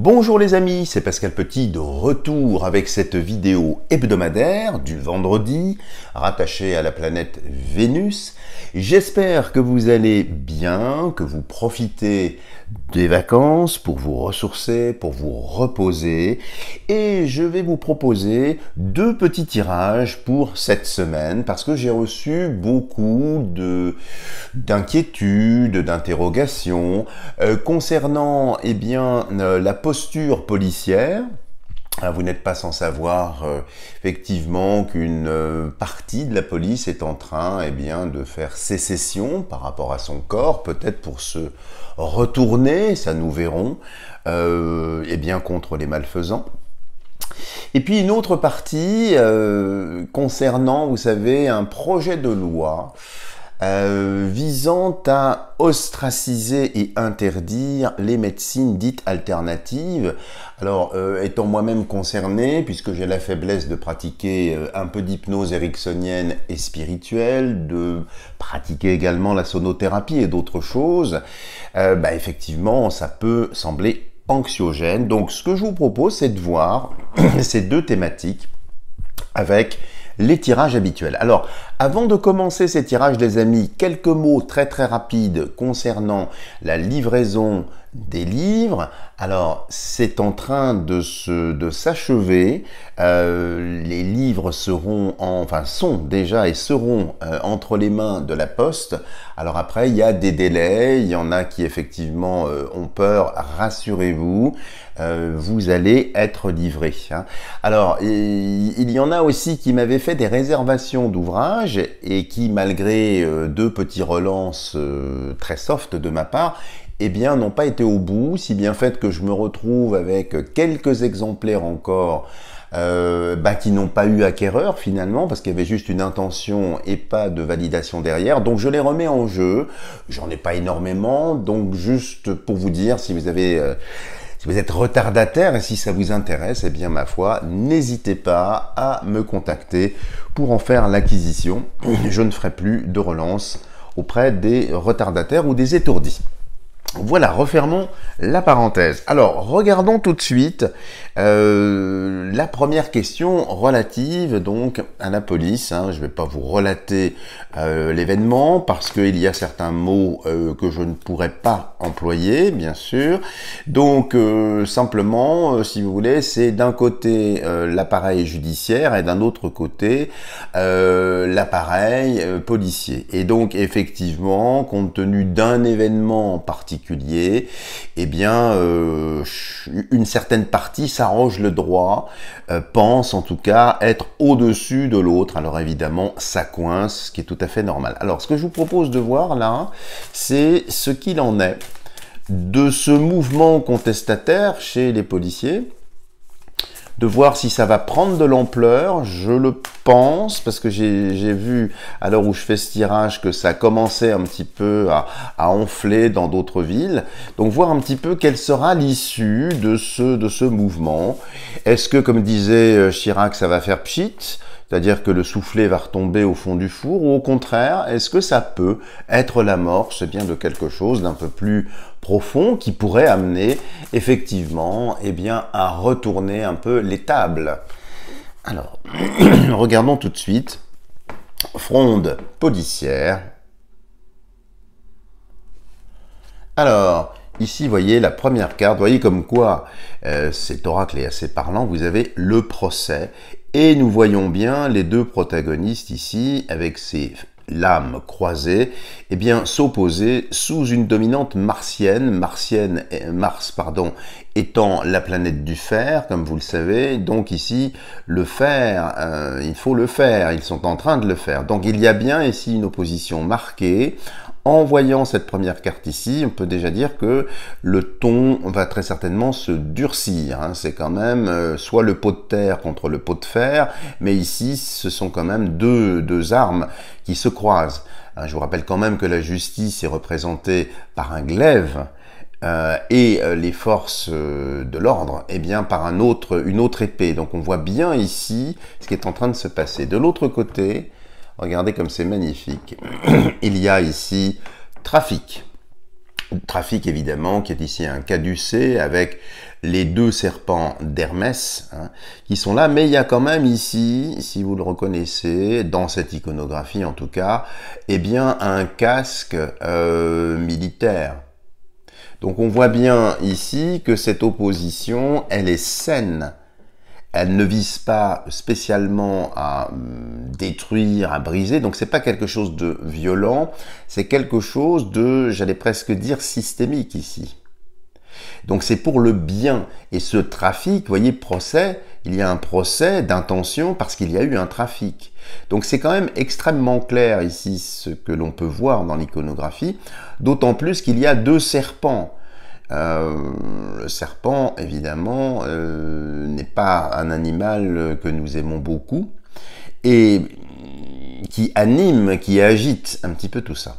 Bonjour les amis, c'est Pascal Petit de retour avec cette vidéo hebdomadaire du vendredi rattachée à la planète Vénus. J'espère que vous allez bien, que vous profitez des vacances pour vous ressourcer, pour vous reposer. Et je vais vous proposer deux petits tirages pour cette semaine parce que j'ai reçu beaucoup d'inquiétudes, d'interrogations concernant la posture policière. Vous n'êtes pas sans savoir effectivement qu'une partie de la police est en train de faire sécession par rapport à son corps, peut-être pour se retourner, ça nous verrons, contre les malfaisants. Et puis une autre partie concernant, vous savez, un projet de loi visant à ostraciser et interdire les médecines dites alternatives. Alors, étant moi-même concerné, puisque j'ai la faiblesse de pratiquer un peu d'hypnose ericksonienne et spirituelle, de pratiquer également la sonothérapie et d'autres choses, effectivement, ça peut sembler anxiogène. Donc, ce que je vous propose, c'est de voir ces deux thématiques avec les tirages habituels. Alors, avant de commencer ces tirages, les amis, quelques mots très rapides concernant la livraison des livres. Alors, c'est en train de s'achever. Les livres sont déjà et seront entre les mains de la Poste. Alors après, il y a des délais. Il y en a qui effectivement ont peur. Rassurez-vous, vous allez être livrés. Alors, il y en a aussi qui m'avaient fait des réservations d'ouvrages et qui, malgré deux petits relances très soft de ma part, n'ont pas été au bout, si bien fait que je me retrouve avec quelques exemplaires encore qui n'ont pas eu acquéreur finalement, parce qu'il y avait juste une intention et pas de validation derrière. Donc je les remets en jeu. J'en ai pas énormément, donc juste pour vous dire, si vous êtes retardataire et si ça vous intéresse, ma foi, n'hésitez pas à me contacter pour en faire l'acquisition. Je ne ferai plus de relance auprès des retardataires ou des étourdis. Voilà, refermons la parenthèse. Alors, regardons tout de suite la première question relative donc à la police. Je ne vais pas vous relater l'événement parce qu'il y a certains mots que je ne pourrais pas employer, bien sûr. Donc, simplement, si vous voulez, c'est d'un côté l'appareil judiciaire et d'un autre côté l'appareil policier. Et donc, effectivement, compte tenu d'un événement particulier, une certaine partie s'arroge le droit, pense en tout cas être au-dessus de l'autre. Alors évidemment, ça coince, ce qui est tout à fait normal. Alors, ce que je vous propose de voir là, c'est ce qu'il en est de ce mouvement contestataire chez les policiers, de voir si ça va prendre de l'ampleur. Je le pense, parce que j'ai vu à l'heure où je fais ce tirage que ça commençait un petit peu à enfler dans d'autres villes. Donc voir un petit peu quelle sera l'issue de ce mouvement. Est-ce que, comme disait Chirac, ça va faire pchit, c'est-à-dire que le soufflet va retomber au fond du four, ou au contraire, est-ce que ça peut être l'amorce de quelque chose d'un peu plus profond qui pourrait amener effectivement à retourner un peu les tables. Alors, regardons tout de suite. Fronde policière. Alors, ici, vous voyez la première carte. Vous voyez comme quoi cet oracle est assez parlant. Vous avez le procès. Et nous voyons bien les deux protagonistes ici, avec ces lames croisées, s'opposer sous une dominante martienne. Mars étant la planète du fer, comme vous le savez. Donc ici, le fer, il faut le faire. Ils sont en train de le faire. Donc il y a bien ici une opposition marquée. En voyant cette première carte ici, on peut déjà dire que le ton va très certainement se durcir. C'est quand même soit le pot de terre contre le pot de fer, mais ici, ce sont quand même deux armes qui se croisent. Je vous rappelle quand même que la justice est représentée par un glaive et les forces de l'ordre, par une autre épée. Donc on voit bien ici ce qui est en train de se passer. De l'autre côté, regardez comme c'est magnifique. Il y a ici trafic Trafic évidemment, qui est ici un caducée avec les deux serpents d'Hermès hein, qui sont là, mais il y a quand même ici, si vous le reconnaissez, dans cette iconographie en tout cas, eh bien un casque militaire. Donc on voit bien ici que cette opposition, elle est saine. Elle ne vise pas spécialement à détruire, à briser, donc c'est pas quelque chose de violent, c'est quelque chose de, j'allais presque dire, systémique ici. Donc c'est pour le bien. Et ce trafic, vous voyez, procès, il y a un procès d'intention parce qu'il y a eu un trafic. Donc c'est quand même extrêmement clair ici ce que l'on peut voir dans l'iconographie, d'autant plus qu'il y a deux serpents. Le serpent, évidemment, n'est pas un animal que nous aimons beaucoup et qui anime, qui agite un petit peu tout ça.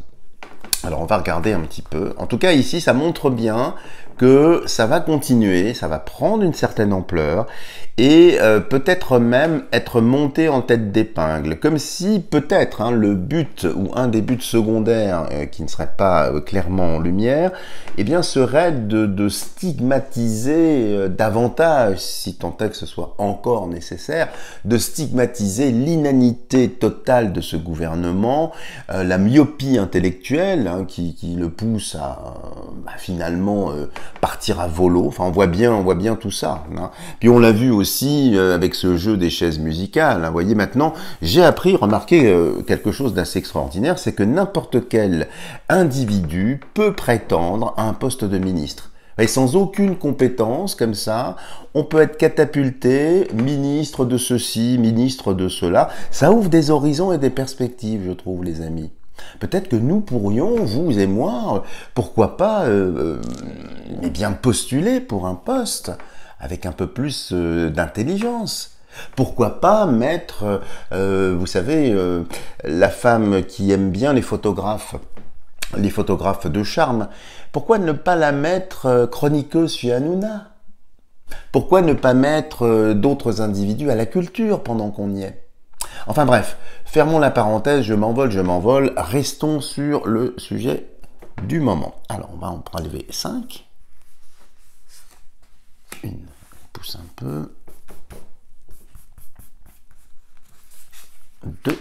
Alors on va regarder un petit peu. En tout cas ici, ça montre bien que ça va continuer, ça va prendre une certaine ampleur et peut-être même être monté en tête d'épingle, comme si peut-être hein, le but ou un des buts secondaires qui ne serait pas clairement en lumière, eh bien serait de stigmatiser davantage, si tant est que ce soit encore nécessaire, de stigmatiser l'inanité totale de ce gouvernement, la myopie intellectuelle hein, qui le pousse à finalement partir à volo. Enfin, on voit bien tout ça. Hein. Puis on l'a vu aussi avec ce jeu des chaises musicales. Hein. Vous voyez, maintenant, j'ai appris, remarquez quelque chose d'assez extraordinaire, c'est que n'importe quel individu peut prétendre à un poste de ministre. Et sans aucune compétence, comme ça, on peut être catapulté, ministre de ceci, ministre de cela. Ça ouvre des horizons et des perspectives, je trouve, les amis. Peut-être que nous pourrions, vous et moi, pourquoi pas, eh bien postuler pour un poste avec un peu plus d'intelligence. Pourquoi pas mettre, vous savez, la femme qui aime bien les photographes de charme, pourquoi ne pas la mettre chroniqueuse chez Hanouna? Pourquoi ne pas mettre d'autres individus à la culture pendant qu'on y est? Enfin bref, fermons la parenthèse, je m'envole, restons sur le sujet du moment. Alors on va en prélever 5. Une, on pousse un peu. 2.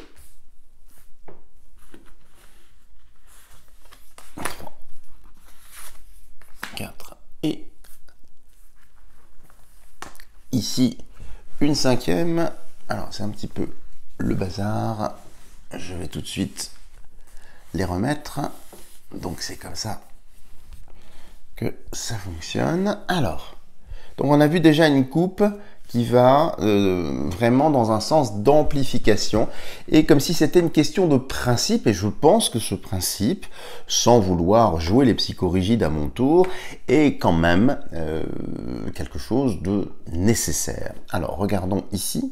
3. 4. Et ici, une 5e. Alors c'est un petit peu le bazar, je vais tout de suite les remettre, donc c'est comme ça que ça fonctionne. Alors, donc on a vu déjà une coupe qui va vraiment dans un sens d'amplification, et comme si c'était une question de principe, et je pense que ce principe, sans vouloir jouer les psychorigides à mon tour, est quand même quelque chose de nécessaire. Alors, regardons ici.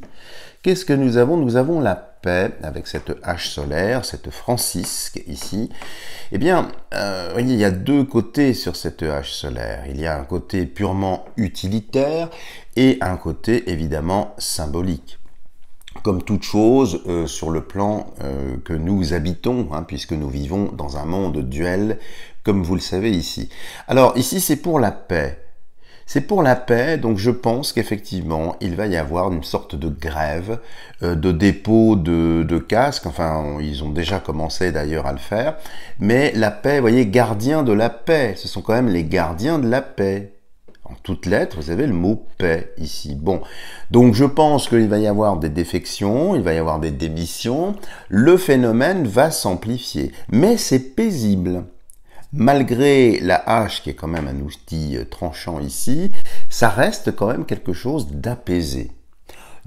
Qu'est-ce que nous avons? Nous avons la paix avec cette hache solaire, cette Francisque ici. Eh bien, voyez, il y a deux côtés sur cette hache solaire. Il y a un côté purement utilitaire et un côté évidemment symbolique. Comme toute chose sur le plan que nous habitons, hein, puisque nous vivons dans un monde duel, comme vous le savez ici. Alors ici, c'est pour la paix. C'est pour la paix, donc je pense qu'effectivement, il va y avoir une sorte de grève, de dépôt de casques, enfin, ils ont déjà commencé d'ailleurs à le faire, mais la paix, vous voyez, gardien de la paix, ce sont quand même les gardiens de la paix. En toutes lettres, vous avez le mot paix ici. Bon, donc je pense qu'il va y avoir des défections, il va y avoir des démissions, le phénomène va s'amplifier, mais c'est paisible. Malgré la hache, qui est quand même un outil tranchant ici, ça reste quand même quelque chose d'apaisé.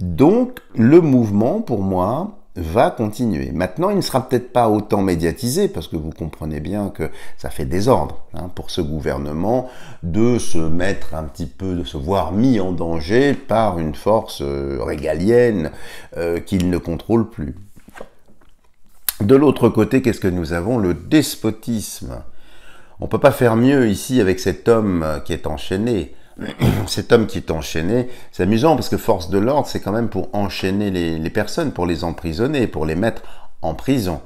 Donc, le mouvement, pour moi, va continuer. Maintenant, il ne sera peut-être pas autant médiatisé, parce que vous comprenez bien que ça fait désordre hein, pour ce gouvernement de se mettre un petit peu, de se voir mis en danger par une force régalienne qu'il ne contrôle plus. De l'autre côté, qu'est-ce que nous avons? Le despotisme. On ne peut pas faire mieux ici avec cet homme qui est enchaîné. Cet homme qui est enchaîné, c'est amusant parce que force de l'ordre, c'est quand même pour enchaîner les personnes, pour les emprisonner, pour les mettre en prison.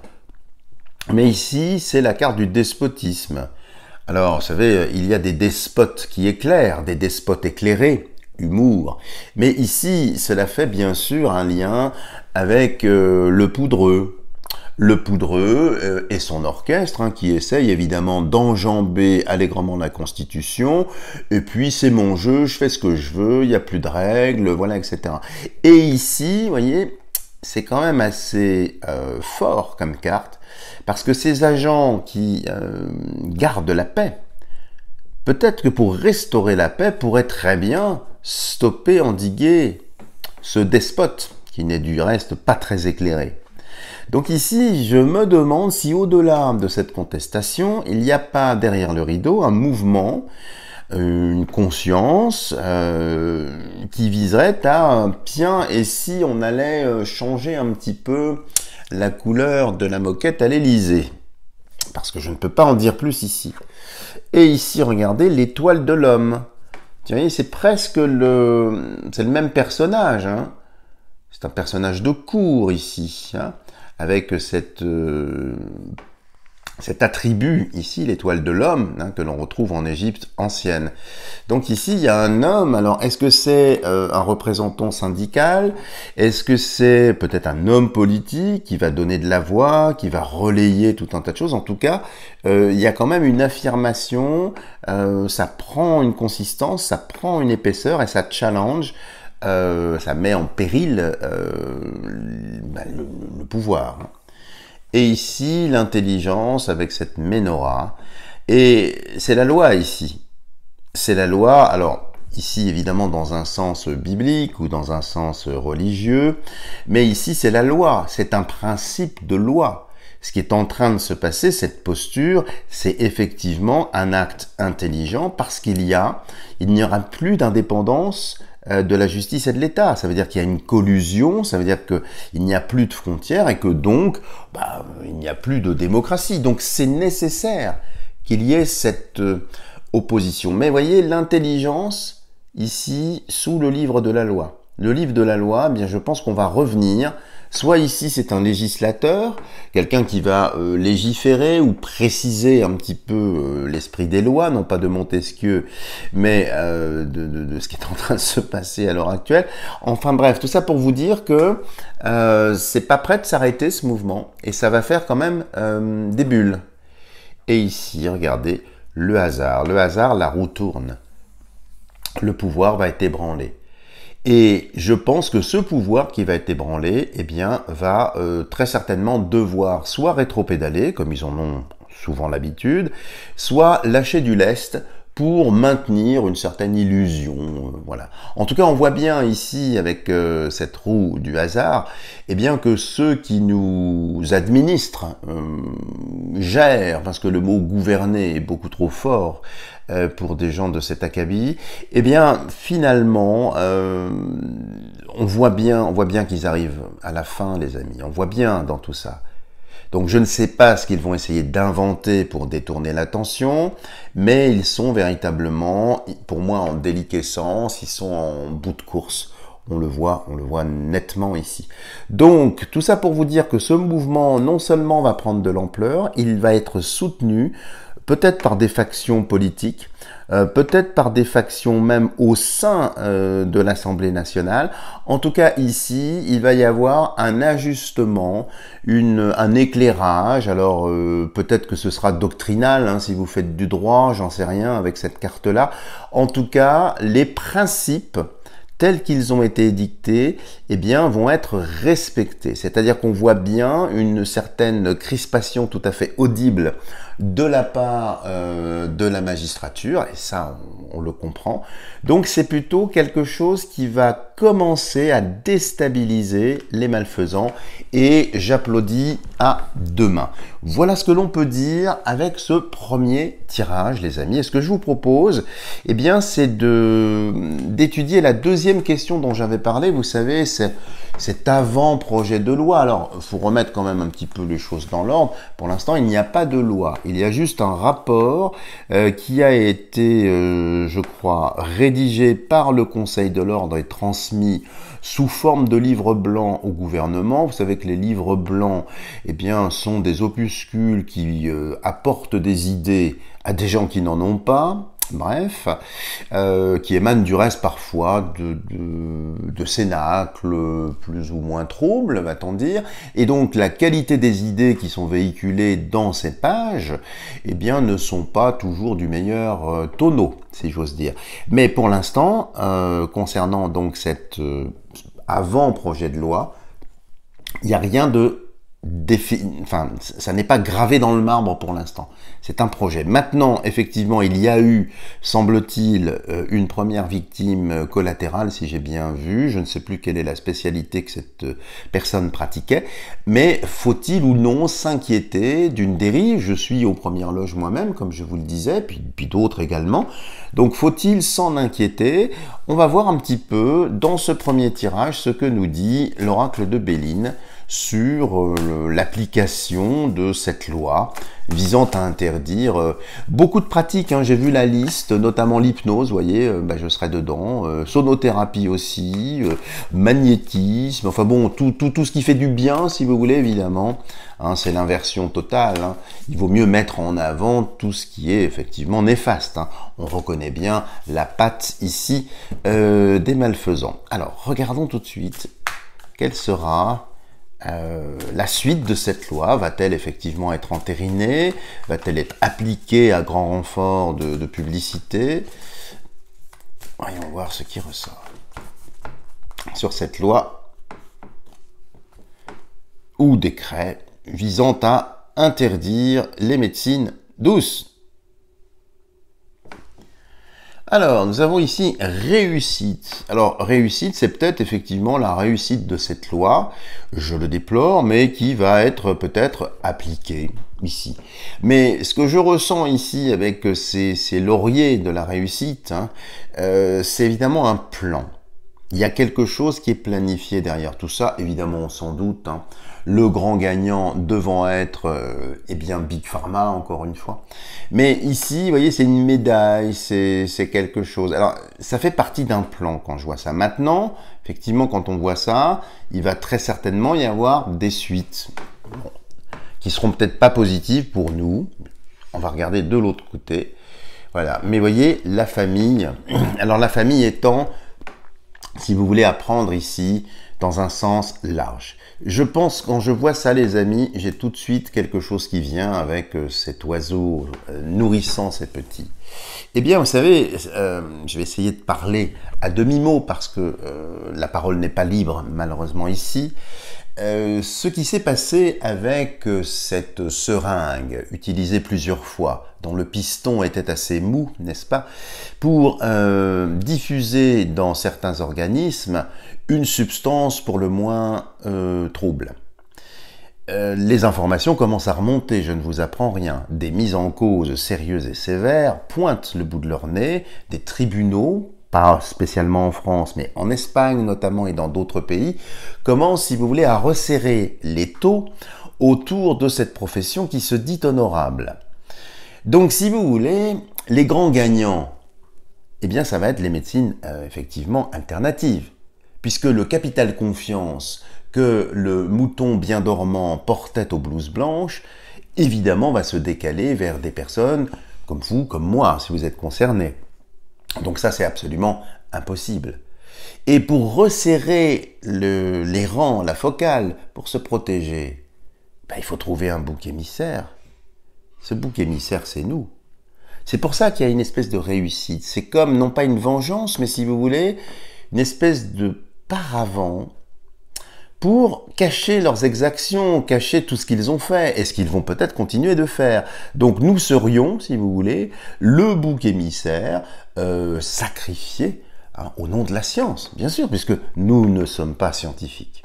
Mais ici, c'est la carte du despotisme. Alors, vous savez, il y a des despotes qui éclairent, des despotes éclairés, humour. Mais ici, cela fait bien sûr un lien avec le poudreux. Le poudreux et son orchestre, hein, qui essaye évidemment d'enjamber allègrement la Constitution, et puis c'est mon jeu, je fais ce que je veux, il n'y a plus de règles, voilà, etc. Et ici, vous voyez, c'est quand même assez fort comme carte, parce que ces agents qui gardent la paix, peut-être que pour restaurer la paix, pourraient très bien stopper, endiguer ce despote, qui n'est du reste pas très éclairé. Donc ici, je me demande si au-delà de cette contestation, il n'y a pas derrière le rideau un mouvement, une conscience qui viserait à, tiens, et si on allait changer un petit peu la couleur de la moquette à l'Élysée? Parce que je ne peux pas en dire plus ici. Et ici, regardez, l'étoile de l'homme. Vous voyez, c'est presque c'est le même personnage, hein. C'est un personnage de cour ici, hein, avec cet attribut ici, l'étoile de l'homme, hein, que l'on retrouve en Égypte ancienne. Donc ici, il y a un homme. Alors, est-ce que c'est un représentant syndical? Est-ce que c'est peut-être un homme politique qui va donner de la voix, qui va relayer tout un tas de choses? En tout cas, il y a quand même une affirmation, ça prend une consistance, ça prend une épaisseur et ça challenge. Ça met en péril le pouvoir. Et ici, l'intelligence avec cette menorah. Et c'est la loi ici. C'est la loi, alors ici évidemment dans un sens biblique ou dans un sens religieux, mais ici c'est la loi, c'est un principe de loi. Ce qui est en train de se passer, cette posture, c'est effectivement un acte intelligent parce il n'y aura plus d'indépendance de la justice et de l'État. Ça veut dire qu'il y a une collusion, ça veut dire qu'il n'y a plus de frontières et que donc, il n'y a plus de démocratie. Donc c'est nécessaire qu'il y ait cette opposition. Mais voyez, l'intelligence, ici, sous le livre de la loi. Le livre de la loi, eh bien, je pense qu'on va revenir. Soit ici, c'est un législateur, quelqu'un qui va légiférer ou préciser un petit peu l'esprit des lois, non pas de Montesquieu, mais de ce qui est en train de se passer à l'heure actuelle. Enfin bref, tout ça pour vous dire que c'est pas prêt de s'arrêter ce mouvement, et ça va faire quand même des bulles. Et ici, regardez, le hasard, la roue tourne. Le pouvoir va être ébranlé. Et je pense que ce pouvoir qui va être ébranlé, eh bien, va très certainement devoir soit rétropédaler, comme ils en ont souvent l'habitude, soit lâcher du lest pour maintenir une certaine illusion. Voilà. En tout cas, on voit bien ici, avec cette roue du hasard, eh bien, que ceux qui nous administrent, gèrent, parce que le mot gouverner est beaucoup trop fort, pour des gens de cet acabit, eh bien, finalement, on voit bien qu'ils arrivent à la fin, les amis. On voit bien dans tout ça. Donc, je ne sais pas ce qu'ils vont essayer d'inventer pour détourner l'attention, mais ils sont véritablement, pour moi, en déliquescence, ils sont en bout de course. On le voit nettement ici. Donc, tout ça pour vous dire que ce mouvement, non seulement va prendre de l'ampleur, il va être soutenu, peut-être par des factions politiques, peut-être par des factions même au sein de l'Assemblée nationale. En tout cas, ici, il va y avoir un ajustement, un éclairage. Alors, peut-être que ce sera doctrinal, hein, si vous faites du droit, j'en sais rien, avec cette carte-là. En tout cas, les principes tels qu'ils ont été édictés, eh bien, vont être respectés. C'est-à-dire qu'on voit bien une certaine crispation tout à fait audible de la part de la magistrature, et ça, on le comprend. Donc, c'est plutôt quelque chose qui va commencer à déstabiliser les malfaisants, et j'applaudis à deux mains. Voilà ce que l'on peut dire avec ce premier tirage, les amis. Et ce que je vous propose, eh bien, c'est d'étudier la deuxième question dont j'avais parlé. Vous savez, c'est cet avant-projet de loi. Alors, il faut remettre quand même un petit peu les choses dans l'ordre. Pour l'instant, il n'y a pas de loi. Il y a juste un rapport qui a été, je crois, rédigé par le Conseil de l'Ordre et transmis sous forme de livre blanc au gouvernement. Vous savez que les livres blancs, eh bien, sont des opuscules qui apportent des idées à des gens qui n'en ont pas. Bref, qui émanent du reste parfois de cénacles plus ou moins troubles, va-t-on dire, et donc la qualité des idées qui sont véhiculées dans ces pages, eh bien, ne sont pas toujours du meilleur tonneau, si j'ose dire. Mais pour l'instant, concernant donc cet avant-projet de loi, il n'y a rien de enfin, ça n'est pas gravé dans le marbre pour l'instant. C'est un projet. Maintenant, effectivement, il y a eu, semble-t-il, une première victime collatérale, si j'ai bien vu. Je ne sais plus quelle est la spécialité que cette personne pratiquait. Mais faut-il ou non s'inquiéter d'une dérive? Je suis aux premières loges moi-même, comme je vous le disais, puis d'autres également. Donc, faut-il s'en inquiéter? On va voir un petit peu, dans ce premier tirage, ce que nous dit l'oracle de Béline sur l'application de cette loi visant à interdire beaucoup de pratiques. J'ai vu la liste, notamment l'hypnose, vous voyez, je serai dedans, sonothérapie aussi, magnétisme, enfin bon, tout ce qui fait du bien, si vous voulez, évidemment. C'est l'inversion totale. Il vaut mieux mettre en avant tout ce qui est effectivement néfaste. On reconnaît bien la patte ici des malfaisants. Alors, regardons tout de suite quelle sera la suite de cette loi. Va-t-elle effectivement être entérinée? Va-t-elle être appliquée à grand renfort de publicité? Voyons voir ce qui ressort sur cette loi ou décret visant à interdire les médecines douces. Alors, nous avons ici réussite. Alors, réussite, c'est peut-être effectivement la réussite de cette loi, je le déplore, mais qui va être peut-être appliquée ici. Mais ce que je ressens ici avec ces lauriers de la réussite, c'est évidemment un plan. Il y a quelque chose qui est planifié derrière tout ça, évidemment, sans doute. Le grand gagnant devant être, Big Pharma, encore une fois. Mais ici, vous voyez, c'est une médaille, c'est quelque chose. Alors, ça fait partie d'un plan quand je vois ça. Maintenant, effectivement, quand on voit ça, il va très certainement y avoir des suites qui seront peut-être pas positives pour nous. On va regarder de l'autre côté. Voilà. Mais vous voyez, la famille. Alors, la famille étant, si vous voulez apprendre ici, dans un sens large. Je pense, quand je vois ça, les amis, j'ai tout de suite quelque chose qui vient avec cet oiseau nourrissant ses petits. Eh bien, vous savez, je vais essayer de parler à demi-mot parce que la parole n'est pas libre, malheureusement, ici. Ce qui s'est passé avec cette seringue utilisée plusieurs fois, dont le piston était assez mou, n'est-ce pas, pour diffuser dans certains organismes une substance pour le moins trouble. Les informations commencent à remonter, je ne vous apprends rien. Des mises en cause sérieuses et sévères pointent le bout de leur nez, des tribunaux, pas spécialement en France, mais en Espagne notamment et dans d'autres pays, commencent, si vous voulez, à resserrer l'étau autour de cette profession qui se dit honorable. Donc, si vous voulez, les grands gagnants, eh bien, ça va être les médecines, effectivement, alternatives. Puisque le capital confiance que le mouton bien dormant portait aux blouses blanches, évidemment, va se décaler vers des personnes comme vous, comme moi, si vous êtes concernés. Donc ça, c'est absolument impossible. Et pour resserrer les rangs, la focale, pour se protéger, il faut trouver un bouc émissaire. Ce bouc émissaire, c'est nous. C'est pour ça qu'il y a une espèce de réussite. C'est comme, non pas une vengeance, mais si vous voulez, une espèce de paravent pour cacher leurs exactions, cacher tout ce qu'ils ont fait et ce qu'ils vont peut-être continuer de faire. Donc nous serions, si vous voulez, le bouc émissaire sacrifié au nom de la science, bien sûr, puisque nous ne sommes pas scientifiques.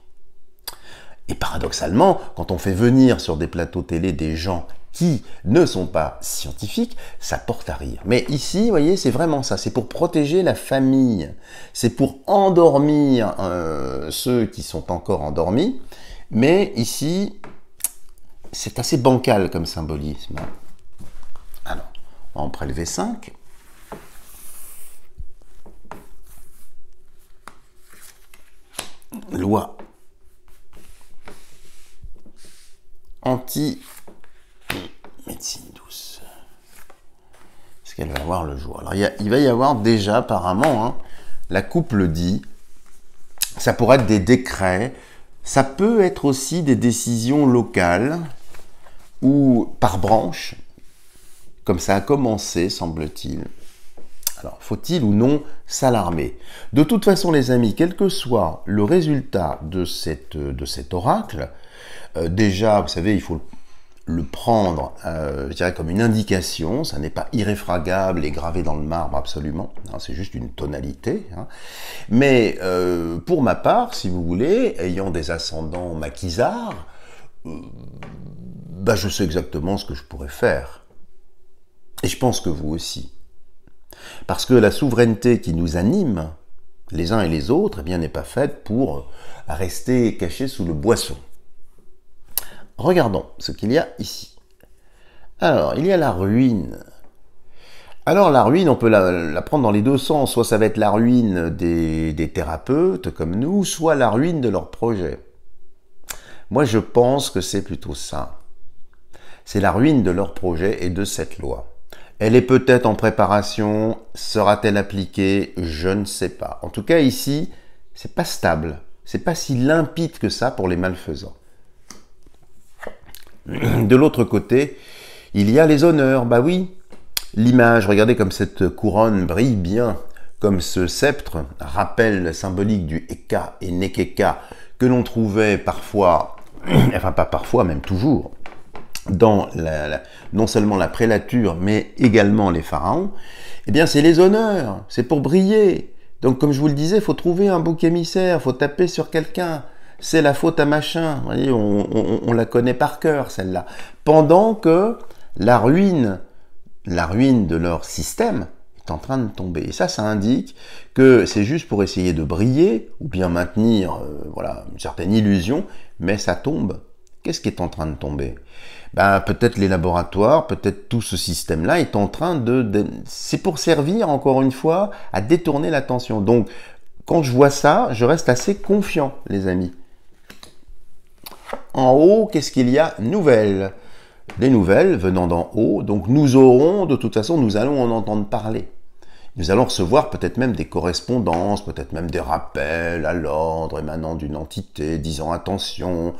Et paradoxalement, quand on fait venir sur des plateaux télé des gens qui ne sont pas scientifiques, ça porte à rire. Mais ici, vous voyez, c'est vraiment ça. C'est pour protéger la famille. C'est pour endormir ceux qui sont encore endormis. Mais ici, c'est assez bancal comme symbolisme. On va en prélever 5. Loi anti-médecine douce. Est-ce qu'elle va avoir le jour? Alors, il va y avoir déjà, apparemment, hein, la coupe le dit, ça pourrait être des décrets, ça peut être aussi des décisions locales ou par branche, comme ça a commencé, semble-t-il. Alors, faut-il ou non s'alarmer? De toute façon, les amis, quel que soit le résultat de cet oracle, déjà, vous savez, il faut le prendre, je dirais, comme une indication. Ça n'est pas irréfragable et gravé dans le marbre, absolument. C'est juste une tonalité. Hein. Mais pour ma part, si vous voulez, ayant des ascendants maquisards, je sais exactement ce que je pourrais faire. Et je pense que vous aussi. Parce que la souveraineté qui nous anime, les uns et les autres, eh bien, n'est pas faite pour rester cachée sous le boisseau. Regardons ce qu'il y a ici. Alors, il y a la ruine. Alors, la ruine, on peut la prendre dans les deux sens. Soit ça va être la ruine des thérapeutes comme nous, soit la ruine de leur projet. Moi, je pense que c'est plutôt ça. C'est la ruine de leur projet et de cette loi. Elle est peut-être en préparation. Sera-t-elle appliquée? Je ne sais pas. En tout cas, ici, c'est pas stable. C'est pas si limpide que ça pour les malfaisants. De l'autre côté, il y a les honneurs. Bah oui, l'image, regardez comme cette couronne brille bien, comme ce sceptre rappelle symbolique du Eka et Nekeka que l'on trouvait parfois, enfin pas parfois, même toujours, dans non seulement la prélature, mais également les pharaons. Eh bien, c'est les honneurs, c'est pour briller. Donc, comme je vous le disais, il faut trouver un bouc émissaire, il faut taper sur quelqu'un. C'est la faute à machin. Vous voyez, on la connaît par cœur, celle-là. Pendant que la ruine de leur système est en train de tomber. Et ça indique que c'est juste pour essayer de briller ou bien maintenir voilà, une certaine illusion, mais ça tombe. Qu'est-ce qui est en train de tomber? Peut-être les laboratoires, peut-être tout ce système-là est en train c'est pour servir, encore une fois, à détourner l'attention. Donc, quand je vois ça, je reste assez confiant, les amis. En haut, qu'est-ce qu'il y a? Nouvelles. Des nouvelles venant d'en haut, donc nous aurons, de toute façon, nous allons en entendre parler. Nous allons recevoir peut-être même des correspondances, peut-être même des rappels à l'ordre émanant d'une entité, disant attention,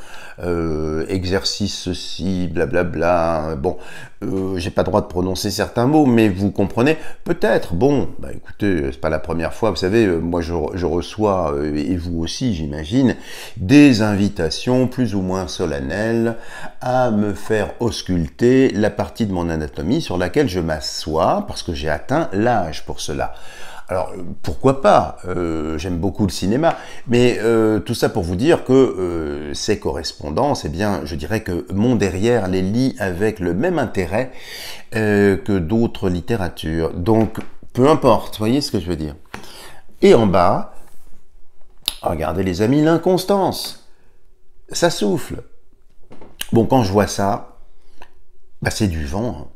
exercice ceci, blablabla. Bon, j'ai pas le droit de prononcer certains mots, mais vous comprenez. Peut-être, bon, écoutez, c'est pas la première fois, vous savez, moi je reçois, et vous aussi j'imagine, des invitations plus ou moins solennelles à me faire ausculter la partie de mon anatomie sur laquelle je m'assois, parce que j'ai atteint l'âge pour cela. Alors, pourquoi pas? J'aime beaucoup le cinéma, mais tout ça pour vous dire que ces correspondances, eh bien, je dirais que mon derrière les lit avec le même intérêt que d'autres littératures. Donc, peu importe, voyez ce que je veux dire. Et en bas, regardez les amis, l'inconstance. Ça souffle. Bon, quand je vois ça, c'est du vent.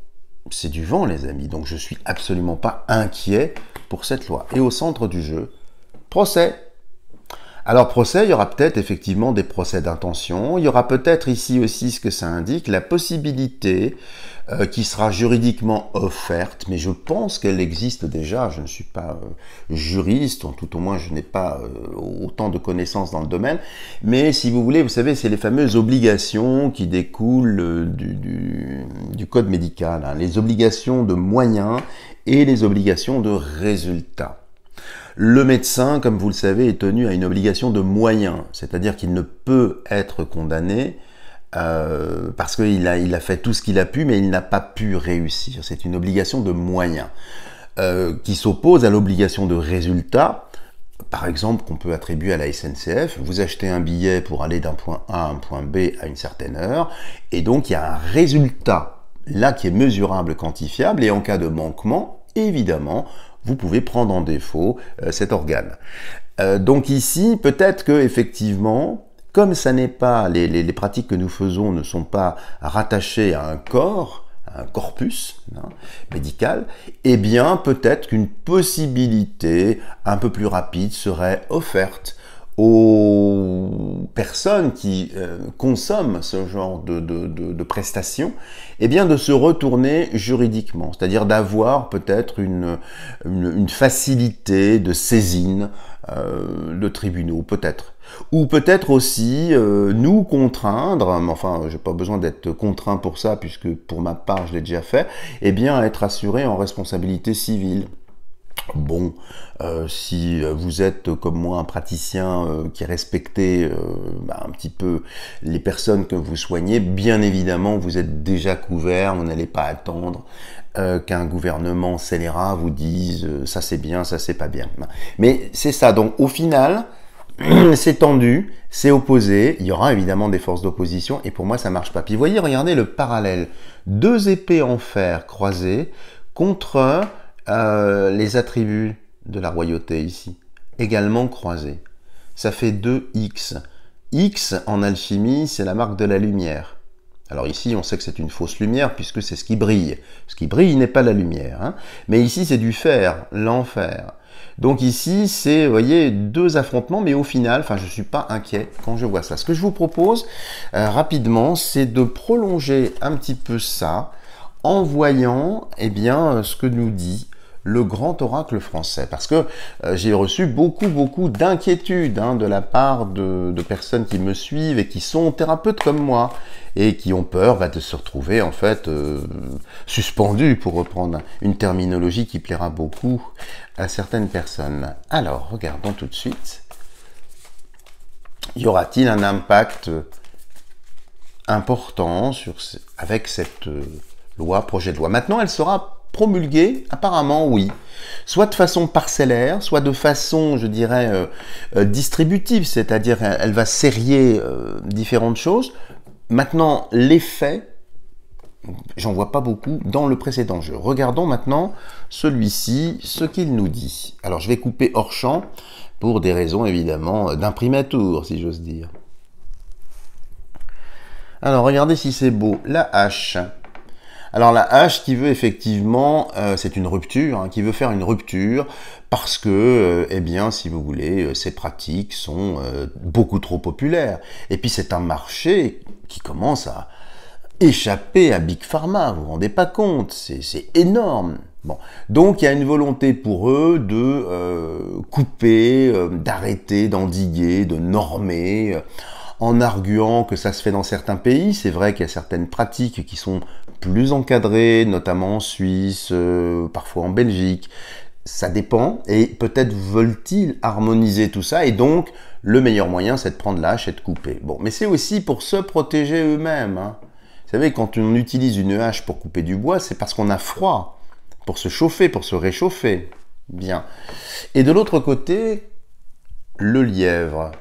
C'est du vent, les amis. Donc, je suis absolument pas inquiet pour cette loi. Et au centre du jeu, procès. Alors, procès, il y aura peut-être effectivement des procès d'intention. Il y aura peut-être ici aussi ce que ça indique, la possibilité qui sera juridiquement offerte, mais je pense qu'elle existe déjà. Je ne suis pas juriste, en tout au moins je n'ai pas autant de connaissances dans le domaine, mais si vous voulez, vous savez, c'est les fameuses obligations qui découlent du code médical, hein, les obligations de moyens et les obligations de résultats. Le médecin, comme vous le savez, est tenu à une obligation de moyens, c'est-à-dire qu'il ne peut être condamné parce qu'il a fait tout ce qu'il a pu, mais il n'a pas pu réussir. C'est une obligation de moyens qui s'oppose à l'obligation de résultat, par exemple, qu'on peut attribuer à la SNCF. Vous achetez un billet pour aller d'un point A à un point B à une certaine heure, et donc il y a un résultat là qui est mesurable, quantifiable, et en cas de manquement, évidemment, vous pouvez prendre en défaut cet organe. Donc ici, peut-être que effectivement, comme ça n'est pas les pratiques que nous faisons ne sont pas rattachées à un corps, un corpus médical, eh bien peut-être qu'une possibilité un peu plus rapide serait offerte aux personnes qui consomment ce genre de prestations, eh bien de se retourner juridiquement, c'est-à-dire d'avoir peut-être une facilité de saisine de tribunaux, peut-être. Ou peut-être aussi nous contraindre, mais enfin j'ai pas besoin d'être contraint pour ça, puisque pour ma part je l'ai déjà fait, eh bien à être assuré en responsabilité civile. Bon, si vous êtes comme moi un praticien qui respectez un petit peu les personnes que vous soignez, bien évidemment vous êtes déjà couvert, vous n'allez pas attendre qu'un gouvernement scélérat vous dise ça c'est bien, ça c'est pas bien. Mais c'est ça, donc au final, c'est tendu, c'est opposé, il y aura évidemment des forces d'opposition et pour moi ça marche pas. Puis vous voyez, regardez le parallèle, deux épées en fer croisées contre les attributs de la royauté ici, également croisés. Ça fait 2x. X en alchimie, c'est la marque de la lumière. Alors ici, on sait que c'est une fausse lumière puisque c'est ce qui brille. Ce qui brille n'est pas la lumière, hein. Mais ici, c'est du fer, l'enfer. Donc ici, c'est, vous voyez, deux affrontements, mais au final, enfin, je ne suis pas inquiet quand je vois ça. Ce que je vous propose rapidement, c'est de prolonger un petit peu ça en voyant, eh bien, ce que nous dit le grand oracle français, parce que j'ai reçu beaucoup d'inquiétudes de la part de personnes qui me suivent et qui sont thérapeutes comme moi et qui ont peur de se retrouver en fait suspendus, pour reprendre une terminologie qui plaira beaucoup à certaines personnes. Alors, regardons tout de suite. Y aura-t-il un impact important avec cette loi, projet de loi? Maintenant, elle sera promulguée, apparemment oui, soit de façon parcellaire, soit de façon, je dirais, distributive, c'est-à-dire elle va serrer différentes choses. Maintenant, l'effet, j'en vois pas beaucoup dans le précédent jeu. Regardons maintenant celui-ci, ce qu'il nous dit. Alors, je vais couper hors champ pour des raisons, évidemment, d'imprimatur, si j'ose dire. Alors, regardez si c'est beau. La hache. Alors la hache qui veut effectivement, c'est une rupture, qui veut faire une rupture parce que, eh bien, si vous voulez, ces pratiques sont beaucoup trop populaires. Et puis c'est un marché qui commence à échapper à Big Pharma, vous vous rendez pas compte, c'est énorme. Bon, donc il y a une volonté pour eux de couper, d'arrêter, d'endiguer, de normer, en arguant que ça se fait dans certains pays. C'est vrai qu'il y a certaines pratiques qui sont plus encadrées, notamment en Suisse, parfois en Belgique. Ça dépend, et peut-être veulent-ils harmoniser tout ça, et donc le meilleur moyen c'est de prendre la hache et de couper. Bon, mais c'est aussi pour se protéger eux-mêmes. Vous savez, quand on utilise une hache pour couper du bois, c'est parce qu'on a froid, pour se chauffer, pour se réchauffer. Bien. Et de l'autre côté, le lièvre.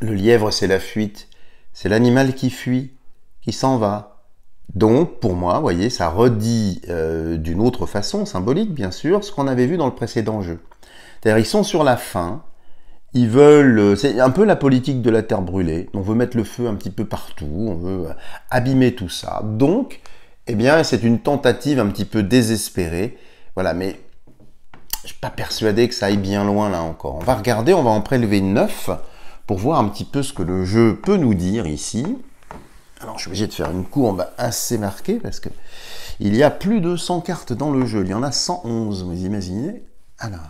Le lièvre, c'est la fuite. C'est l'animal qui fuit, qui s'en va. Donc, pour moi, vous voyez, ça redit d'une autre façon, symbolique bien sûr, ce qu'on avait vu dans le précédent jeu. C'est-à-dire, ils sont sur la faim, ils veulent... c'est un peu la politique de la terre brûlée. On veut mettre le feu un petit peu partout, on veut abîmer tout ça. Donc, eh bien, c'est une tentative un petit peu désespérée. Voilà, mais je ne suis pas persuadé que ça aille bien loin là encore. On va regarder, on va en prélever 9 pour voir un petit peu ce que le jeu peut nous dire ici. Alors, je suis obligé de faire une courbe assez marquée parce que il y a plus de 100 cartes dans le jeu. Il y en a 111, vous imaginez? Alors...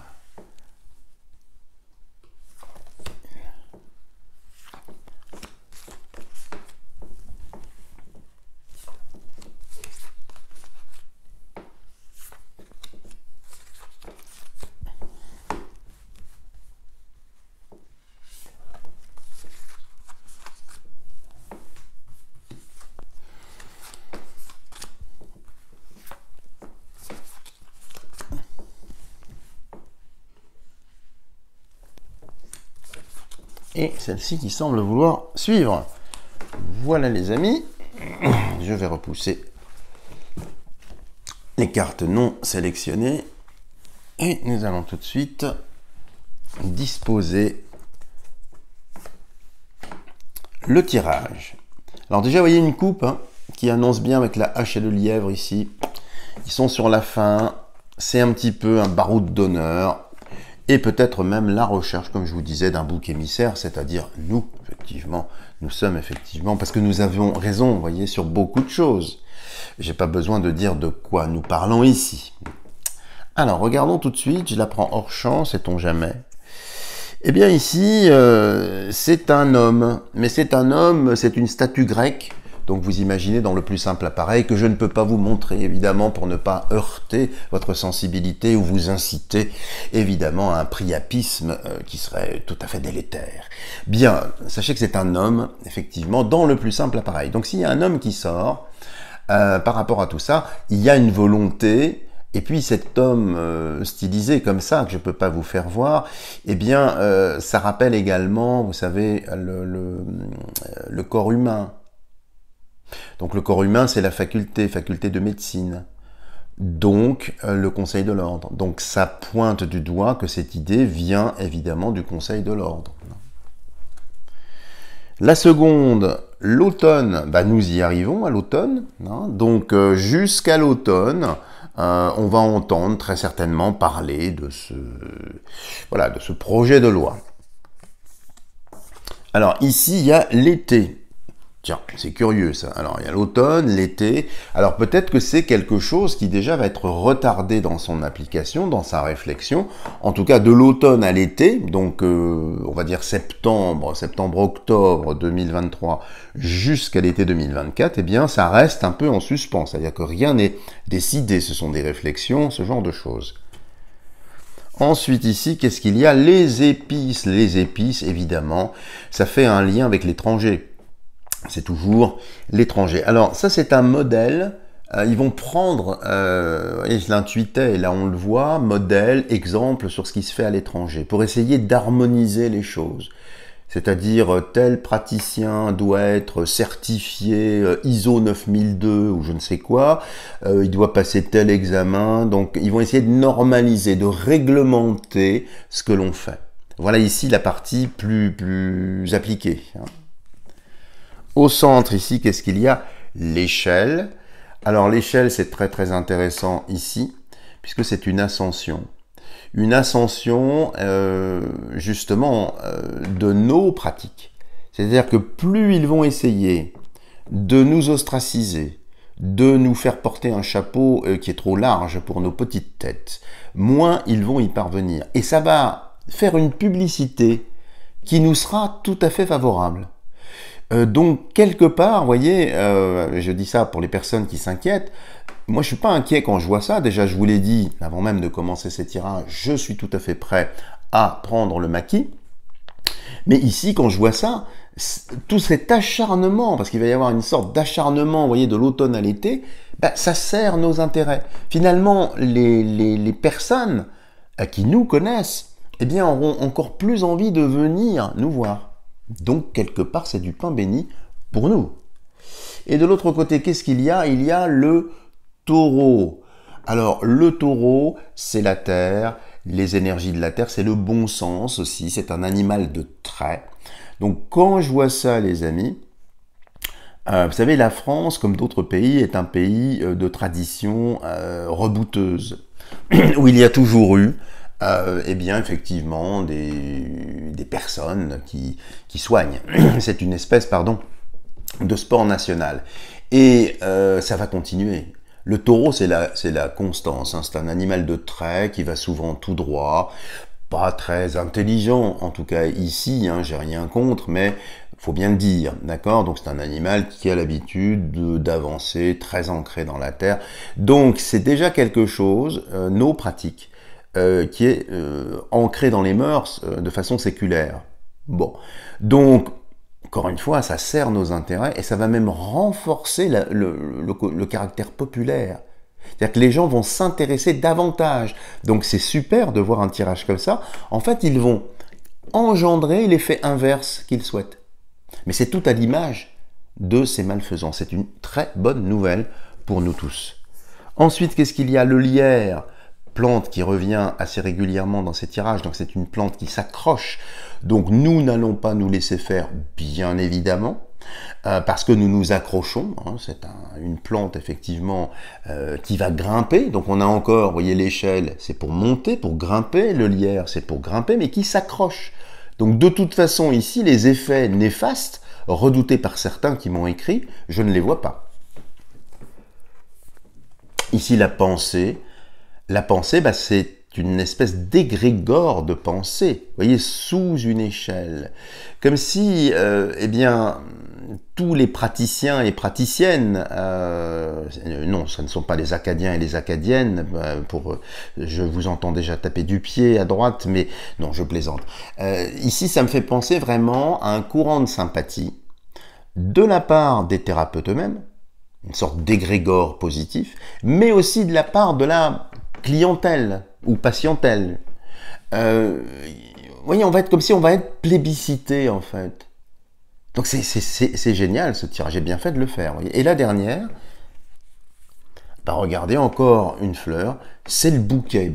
et celle-ci qui semble vouloir suivre. Voilà les amis, je vais repousser les cartes non sélectionnées et nous allons tout de suite disposer le tirage. Alors déjà, vous voyez une coupe qui annonce bien avec la hache et le lièvre ici. Ils sont sur la fin, c'est un petit peu un baroud d'honneur, et peut-être même la recherche, comme je vous disais, d'un bouc émissaire, c'est-à-dire nous, effectivement, nous sommes effectivement, parce que nous avons raison, vous voyez, sur beaucoup de choses. J'ai pas besoin de dire de quoi nous parlons ici. Alors, regardons tout de suite, je la prends hors champ, sait-on jamais. Eh bien ici, c'est un homme, mais c'est un homme, c'est une statue grecque. Donc vous imaginez dans le plus simple appareil que je ne peux pas vous montrer, évidemment, pour ne pas heurter votre sensibilité ou vous inciter, évidemment, à un priapisme qui serait tout à fait délétère. Bien, sachez que c'est un homme, effectivement, dans le plus simple appareil. Donc s'il y a un homme qui sort, par rapport à tout ça, il y a une volonté. Et puis cet homme stylisé comme ça, que je ne peux pas vous faire voir, eh bien, ça rappelle également, vous savez, le corps humain. Donc le corps humain, c'est la faculté de médecine. Donc le Conseil de l'ordre. Donc ça pointe du doigt que cette idée vient évidemment du Conseil de l'ordre. La seconde, l'automne, bah, nous y arrivons à l'automne. Hein, donc jusqu'à l'automne, on va entendre très certainement parler de voilà, de ce projet de loi. Alors ici, il y a l'été. Tiens, c'est curieux ça. Alors, il y a l'automne, l'été. Alors, peut-être que c'est quelque chose qui déjà va être retardé dans son application, dans sa réflexion. En tout cas, de l'automne à l'été, donc on va dire septembre-octobre 2023 jusqu'à l'été 2024, eh bien, ça reste un peu en suspens. C'est-à-dire que rien n'est décidé. Ce sont des réflexions, ce genre de choses. Ensuite ici, qu'est-ce qu'il y a? Les épices. Les épices, évidemment, ça fait un lien avec l'étranger. C'est toujours l'étranger. Alors ça c'est un modèle, ils vont prendre, et je l'intuitais et là on le voit, modèle, exemple sur ce qui se fait à l'étranger, pour essayer d'harmoniser les choses. C'est-à-dire tel praticien doit être certifié ISO 9002 ou je ne sais quoi, il doit passer tel examen, donc ils vont essayer de normaliser, de réglementer ce que l'on fait. Voilà ici la partie plus appliquée. Au centre, ici, qu'est-ce qu'il y a? L'échelle. Alors, l'échelle, c'est très, très intéressant ici, puisque c'est une ascension. Une ascension, justement, de nos pratiques. C'est-à-dire que plus ils vont essayer de nous ostraciser, de nous faire porter un chapeau qui est trop large pour nos petites têtes, moins ils vont y parvenir. Et ça va faire une publicité qui nous sera tout à fait favorable. Donc, quelque part, vous voyez, je dis ça pour les personnes qui s'inquiètent, moi je suis pas inquiet quand je vois ça, déjà je vous l'ai dit, avant même de commencer ces tirages, je suis tout à fait prêt à prendre le maquis, mais ici quand je vois ça, tout cet acharnement, parce qu'il va y avoir une sorte d'acharnement, vous voyez, de l'automne à l'été, bah, ça sert nos intérêts. Finalement, les personnes qui nous connaissent, eh bien, auront encore plus envie de venir nous voir. Donc, quelque part, c'est du pain béni pour nous. Et de l'autre côté, qu'est-ce qu'il y a? Il y a le taureau. Alors, le taureau, c'est la terre, les énergies de la terre, c'est le bon sens aussi, c'est un animal de trait. Donc, quand je vois ça, les amis, vous savez, la France, comme d'autres pays, est un pays de tradition rebouteuse, où il y a toujours eu eh bien, effectivement, des personnes qui soignent. C'est une espèce, pardon, de sport national. Et ça va continuer. Le taureau, c'est la constance. Hein. C'est un animal de trait qui va souvent tout droit, pas très intelligent, en tout cas ici, hein, j'ai rien contre, mais faut bien le dire, d'accord? Donc c'est un animal qui a l'habitude d'avancer, très ancré dans la terre. Donc c'est déjà quelque chose, nos pratiques, qui est ancré dans les mœurs de façon séculaire. Bon, donc, encore une fois, ça sert nos intérêts et ça va même renforcer le caractère populaire. C'est-à-dire que les gens vont s'intéresser davantage. Donc c'est super de voir un tirage comme ça. En fait, ils vont engendrer l'effet inverse qu'ils souhaitent. Mais c'est tout à l'image de ces malfaisants. C'est une très bonne nouvelle pour nous tous. Ensuite, qu'est-ce qu'il y a? Le lierre. Plante qui revient assez régulièrement dans ces tirages, donc c'est une plante qui s'accroche. Donc nous n'allons pas nous laisser faire, bien évidemment. parce que nous nous accrochons, hein, c'est une plante effectivement qui va grimper, donc on a encore, vous voyez l'échelle, c'est pour monter, pour grimper, le lierre c'est pour grimper, mais qui s'accroche. Donc de toute façon ici, les effets néfastes, redoutés par certains qui m'ont écrit, je ne les vois pas. Ici la pensée, c'est une espèce d'égrégore de pensée, vous voyez, sous une échelle. Comme si, eh bien, tous les praticiens et praticiennes, non, ce ne sont pas les Acadiens et les Acadiennes, je vous entends déjà taper du pied à droite, mais non, je plaisante. Ici, ça me fait penser vraiment à un courant de sympathie de la part des thérapeutes eux-mêmes, une sorte d'égrégore positif, mais aussi de la part de la clientèle ou patientèle. Voyez, on va être comme si on va être plébiscité en fait. Donc c'est génial ce tirage, j'ai bien fait de le faire. Voyez. Et la dernière, regardez encore une fleur, c'est le bouquet.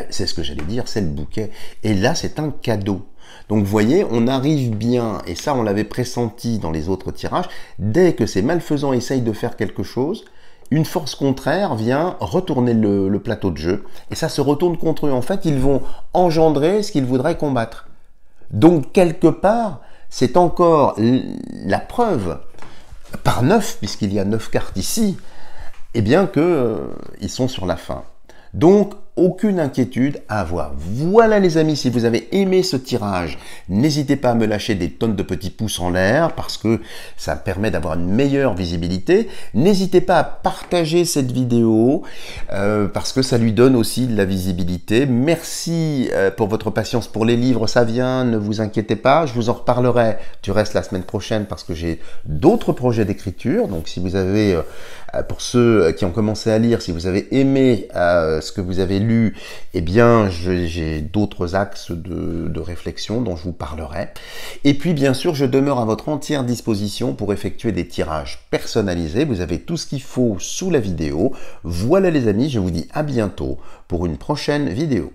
C'est ce que j'allais dire, c'est le bouquet. Et là, c'est un cadeau. Donc vous voyez, on arrive bien, et ça on l'avait pressenti dans les autres tirages, dès que ces malfaisants essayent de faire quelque chose, une force contraire vient retourner le plateau de jeu, et ça se retourne contre eux. En fait, ils vont engendrer ce qu'ils voudraient combattre. Donc, quelque part, c'est encore la preuve, par 9, puisqu'il y a 9 cartes ici, eh bien qu'ils sont sur la fin. Donc, aucune inquiétude à avoir. Voilà les amis, si vous avez aimé ce tirage, n'hésitez pas à me lâcher des tonnes de petits pouces en l'air parce que ça permet d'avoir une meilleure visibilité. N'hésitez pas à partager cette vidéo parce que ça lui donne aussi de la visibilité. Merci pour votre patience pour les livres, ça vient, ne vous inquiétez pas. Je vous en reparlerai du reste la semaine prochaine parce que j'ai d'autres projets d'écriture. Donc si vous avez, pour ceux qui ont commencé à lire, si vous avez aimé ce que vous avez lu, eh bien, j'ai d'autres axes de réflexion dont je vous parlerai. Et puis, bien sûr, je demeure à votre entière disposition pour effectuer des tirages personnalisés. Vous avez tout ce qu'il faut sous la vidéo. Voilà les amis, je vous dis à bientôt pour une prochaine vidéo.